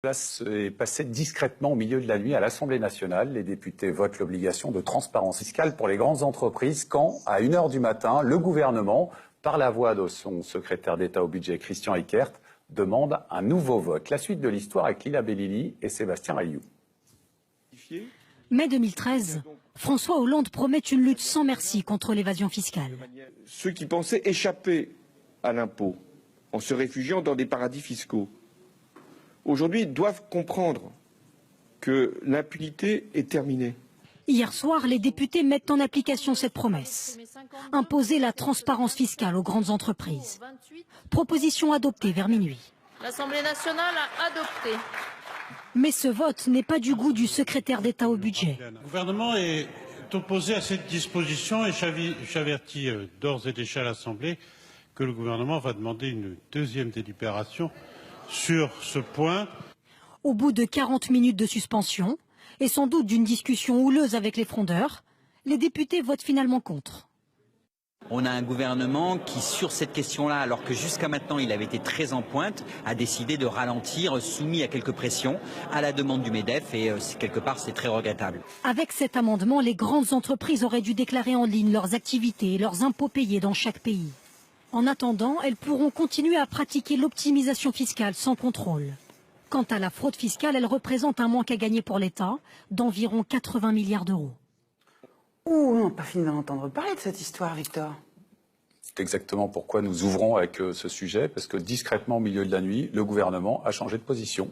Cela s'est passé discrètement au milieu de la nuit à l'Assemblée nationale. Les députés votent l'obligation de transparence fiscale pour les grandes entreprises quand, à 1 h du matin, le gouvernement, par la voix de son secrétaire d'État au budget Christian Eckert, demande un nouveau vote. La suite de l'histoire avec Lila Bellili et Sébastien Rayou. Mai 2013, François Hollande promet une lutte sans merci contre l'évasion fiscale. Ceux qui pensaient échapper à l'impôt en se réfugiant dans des paradis fiscaux, aujourd'hui doivent comprendre que l'impunité est terminée. Hier soir, les députés mettent en application cette promesse. Imposer la transparence fiscale aux grandes entreprises. Proposition adoptée vers minuit. L'Assemblée nationale a adopté. Mais ce vote n'est pas du goût du secrétaire d'État au budget. Le gouvernement est opposé à cette disposition et j'avertis d'ores et déjà l'Assemblée que le gouvernement va demander une deuxième délibération sur ce point. Au bout de 40 minutes de suspension et sans doute d'une discussion houleuse avec les frondeurs, les députés votent finalement contre. On a un gouvernement qui, sur cette question-là, alors que jusqu'à maintenant il avait été très en pointe, a décidé de ralentir, soumis à quelques pressions, à la demande du MEDEF, et quelque part c'est très regrettable. Avec cet amendement, les grandes entreprises auraient dû déclarer en ligne leurs activités et leurs impôts payés dans chaque pays. En attendant, elles pourront continuer à pratiquer l'optimisation fiscale sans contrôle. Quant à la fraude fiscale, elle représente un manque à gagner pour l'État d'environ 80 milliards d'euros. Ouh, on n'a pas fini d'en entendre parler de cette histoire, Victor. C'est exactement pourquoi nous ouvrons avec ce sujet, parce que discrètement au milieu de la nuit, le gouvernement a changé de position.